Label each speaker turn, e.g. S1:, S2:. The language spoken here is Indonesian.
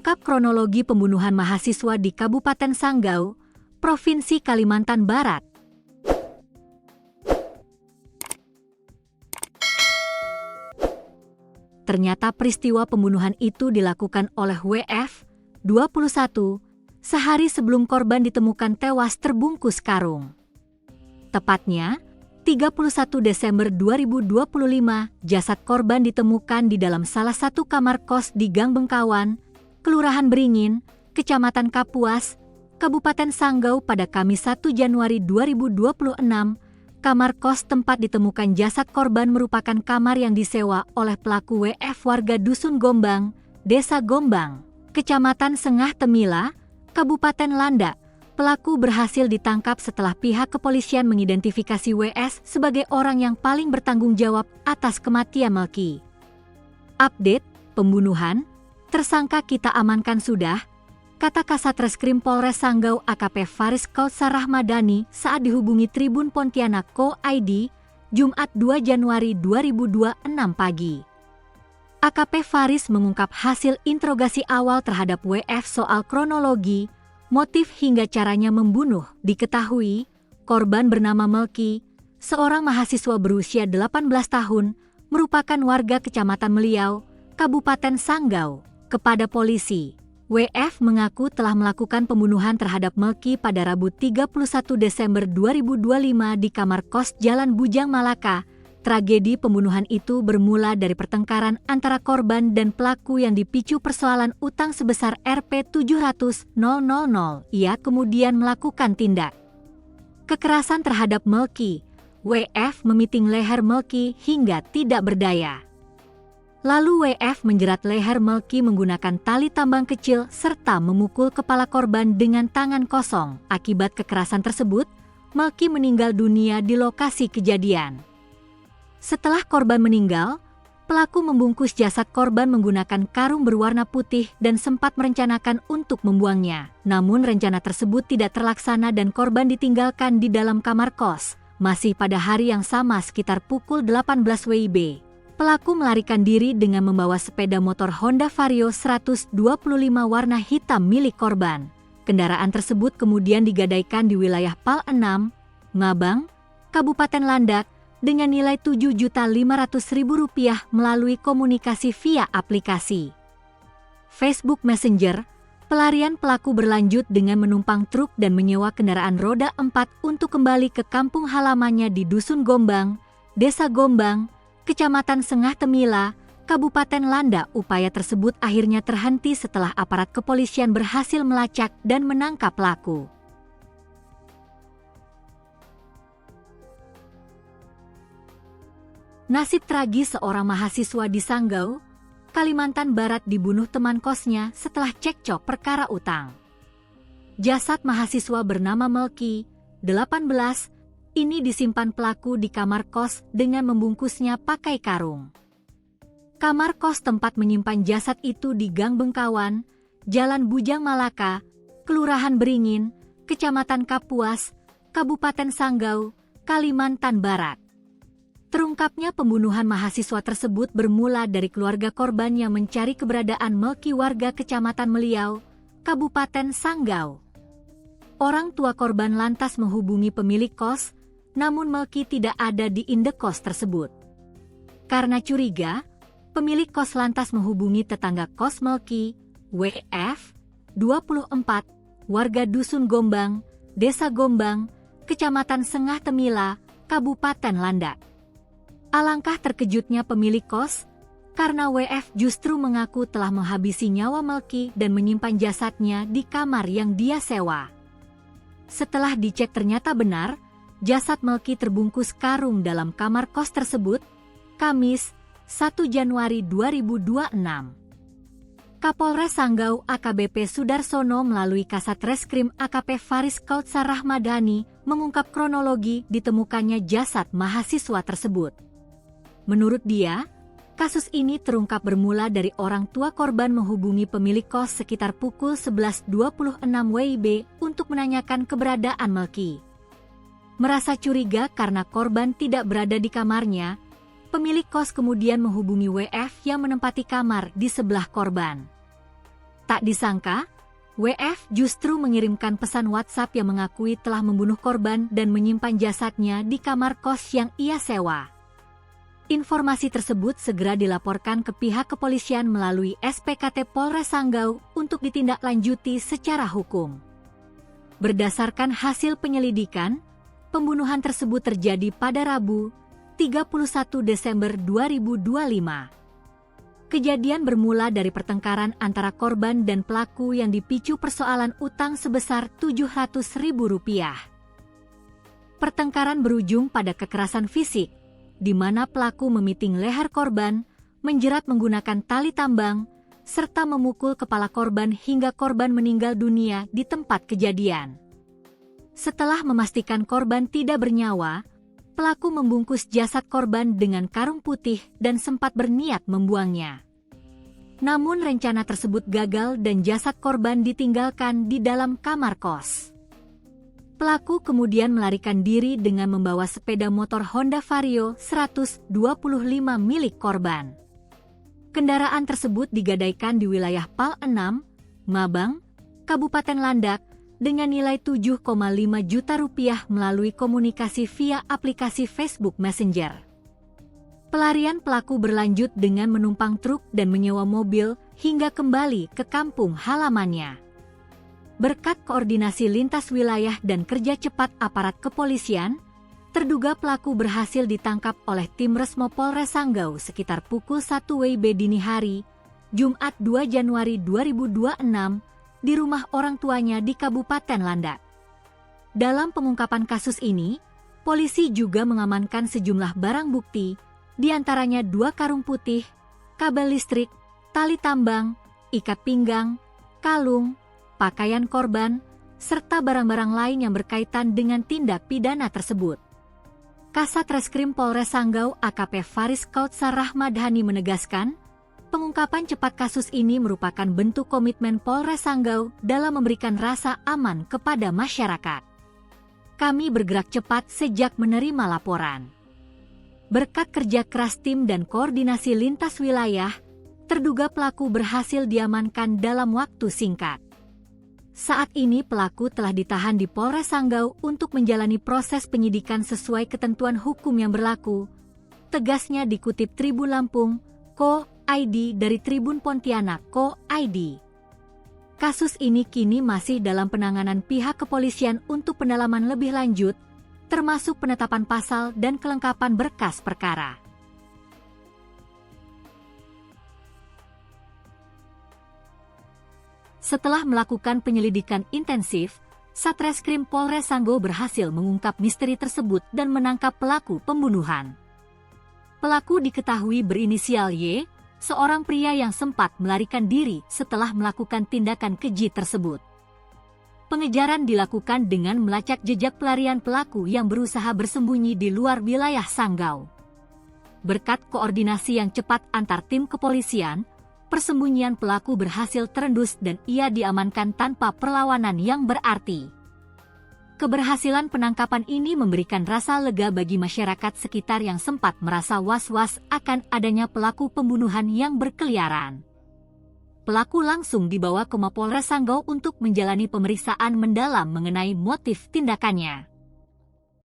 S1: Terungkap kronologi pembunuhan mahasiswa di Kabupaten Sanggau, Provinsi Kalimantan Barat. Ternyata peristiwa pembunuhan itu dilakukan oleh WF, 21, sehari sebelum korban ditemukan tewas terbungkus karung. Tepatnya, 31 Desember 2025, jasad korban ditemukan di dalam salah satu kamar kos di Gang Bengkawan, Kelurahan Beringin, Kecamatan Kapuas, Kabupaten Sanggau pada Kamis 1 Januari 2026. Kamar kos tempat ditemukan jasad korban merupakan kamar yang disewa oleh pelaku WF warga Dusun Gombang, Desa Gombang, Kecamatan Sengah Temila, Kabupaten Landak. Pelaku berhasil ditangkap setelah pihak kepolisian mengidentifikasi WS sebagai orang yang paling bertanggung jawab atas kematian Melki. Update pembunuhan, tersangka kita amankan sudah, kata Kasat Reskrim Polres Sanggau AKP Faris Kautsar Rahmadani saat dihubungi Tribun Pontianak Co.id, Jumat 2 Januari 2026 pagi. AKP Faris mengungkap hasil interogasi awal terhadap WF soal kronologi, motif hingga caranya membunuh. Diketahui, korban bernama Melki, seorang mahasiswa berusia 18 tahun, merupakan warga Kecamatan Meliau, Kabupaten Sanggau. Kepada polisi, WF mengaku telah melakukan pembunuhan terhadap Melki pada Rabu 31 Desember 2025 di kamar kos Jalan Bujang Malaka. Tragedi pembunuhan itu bermula dari pertengkaran antara korban dan pelaku yang dipicu persoalan utang sebesar Rp700.000. Ia kemudian melakukan tindak kekerasan terhadap Melki. WF memiting leher Melki hingga tidak berdaya. Lalu WF menjerat leher Melki menggunakan tali tambang kecil serta memukul kepala korban dengan tangan kosong. Akibat kekerasan tersebut, Melki meninggal dunia di lokasi kejadian. Setelah korban meninggal, pelaku membungkus jasad korban menggunakan karung berwarna putih dan sempat merencanakan untuk membuangnya. Namun rencana tersebut tidak terlaksana dan korban ditinggalkan di dalam kamar kos. Masih pada hari yang sama sekitar pukul 18 WIB, pelaku melarikan diri dengan membawa sepeda motor Honda Vario 125 warna hitam milik korban. Kendaraan tersebut kemudian digadaikan di wilayah Pal 6, Ngabang, Kabupaten Landak, dengan nilai Rp7.500.000 melalui komunikasi via aplikasi Facebook Messenger. Pelarian pelaku berlanjut dengan menumpang truk dan menyewa kendaraan roda 4 untuk kembali ke kampung halamannya di Dusun Gombang, Desa Gombang, Kecamatan Sengah Temila, Kabupaten Landak. Upaya tersebut akhirnya terhenti setelah aparat kepolisian berhasil melacak dan menangkap pelaku. Nasib tragis seorang mahasiswa di Sanggau, Kalimantan Barat dibunuh teman kosnya setelah cekcok perkara utang. Jasad mahasiswa bernama Melki, 18, ini disimpan pelaku di kamar kos dengan membungkusnya pakai karung. Kamar kos tempat menyimpan jasad itu di Gang Bengkawan, Jalan Bujang Malaka, Kelurahan Beringin, Kecamatan Kapuas, Kabupaten Sanggau, Kalimantan Barat. Terungkapnya pembunuhan mahasiswa tersebut bermula dari keluarga korban yang mencari keberadaan Melki warga Kecamatan Meliau, Kabupaten Sanggau. Orang tua korban lantas menghubungi pemilik kos, namun Melki tidak ada di indekos tersebut. Karena curiga, pemilik kos lantas menghubungi tetangga kos Melki, WF, 24, warga Dusun Gombang, Desa Gombang, Kecamatan Sengah Temila, Kabupaten Landak. Alangkah terkejutnya pemilik kos, karena WF justru mengaku telah menghabisi nyawa Melki dan menyimpan jasadnya di kamar yang dia sewa. Setelah dicek ternyata benar, jasad Melki terbungkus karung dalam kamar kos tersebut. Kamis, 1 Januari 2026. Kapolres Sanggau AKBP Sudarsono melalui Kasat Reskrim AKP Faris Kautsar Rahmadani mengungkap kronologi ditemukannya jasad mahasiswa tersebut. Menurut dia, kasus ini terungkap bermula dari orang tua korban menghubungi pemilik kos sekitar pukul 11.26 WIB untuk menanyakan keberadaan Melki. Merasa curiga karena korban tidak berada di kamarnya, pemilik kos kemudian menghubungi WF yang menempati kamar di sebelah korban. Tak disangka, WF justru mengirimkan pesan WhatsApp yang mengakui telah membunuh korban dan menyimpan jasadnya di kamar kos yang ia sewa. Informasi tersebut segera dilaporkan ke pihak kepolisian melalui SPKT Polres Sanggau untuk ditindaklanjuti secara hukum. Berdasarkan hasil penyelidikan, pembunuhan tersebut terjadi pada Rabu, 31 Desember 2025. Kejadian bermula dari pertengkaran antara korban dan pelaku yang dipicu persoalan utang sebesar Rp700.000. Pertengkaran berujung pada kekerasan fisik, di mana pelaku memiting leher korban, menjerat menggunakan tali tambang, serta memukul kepala korban hingga korban meninggal dunia di tempat kejadian. Setelah memastikan korban tidak bernyawa, pelaku membungkus jasad korban dengan karung putih dan sempat berniat membuangnya. Namun rencana tersebut gagal dan jasad korban ditinggalkan di dalam kamar kos. Pelaku kemudian melarikan diri dengan membawa sepeda motor Honda Vario 125 milik korban. Kendaraan tersebut digadaikan di wilayah Pal 6, Mabang, Kabupaten Landak, dengan nilai Rp7,5 juta melalui komunikasi via aplikasi Facebook Messenger. Pelarian pelaku berlanjut dengan menumpang truk dan menyewa mobil hingga kembali ke kampung halamannya. Berkat koordinasi lintas wilayah dan kerja cepat aparat kepolisian, terduga pelaku berhasil ditangkap oleh tim Resmo Polres Sanggau sekitar pukul 1 WIB dini hari, Jumat 2 Januari 2026, di rumah orang tuanya di Kabupaten Landak. Dalam pengungkapan kasus ini, polisi juga mengamankan sejumlah barang bukti, di antaranya 2 karung putih, kabel listrik, tali tambang, ikat pinggang, kalung, pakaian korban, serta barang-barang lain yang berkaitan dengan tindak pidana tersebut. Kasat Reskrim Polres Sanggau AKP Faris Kautsar Rahmadhani menegaskan, pengungkapan cepat kasus ini merupakan bentuk komitmen Polres Sanggau dalam memberikan rasa aman kepada masyarakat. Kami bergerak cepat sejak menerima laporan. Berkat kerja keras tim dan koordinasi lintas wilayah, terduga pelaku berhasil diamankan dalam waktu singkat. Saat ini pelaku telah ditahan di Polres Sanggau untuk menjalani proses penyidikan sesuai ketentuan hukum yang berlaku. Tegasnya dikutip Tribun Lampung, Co.id dari Tribun Pontianak, Co.id. Kasus ini kini masih dalam penanganan pihak kepolisian untuk pendalaman lebih lanjut, termasuk penetapan pasal dan kelengkapan berkas perkara. Setelah melakukan penyelidikan intensif, Satreskrim Polres Sanggau berhasil mengungkap misteri tersebut dan menangkap pelaku pembunuhan. Pelaku diketahui berinisial Y, seorang pria yang sempat melarikan diri setelah melakukan tindakan keji tersebut. Pengejaran dilakukan dengan melacak jejak pelarian pelaku yang berusaha bersembunyi di luar wilayah Sanggau. Berkat koordinasi yang cepat antar tim kepolisian, persembunyian pelaku berhasil terendus dan ia diamankan tanpa perlawanan yang berarti. Keberhasilan penangkapan ini memberikan rasa lega bagi masyarakat sekitar yang sempat merasa was-was akan adanya pelaku pembunuhan yang berkeliaran. Pelaku langsung dibawa ke Mapolres Sanggau untuk menjalani pemeriksaan mendalam mengenai motif tindakannya.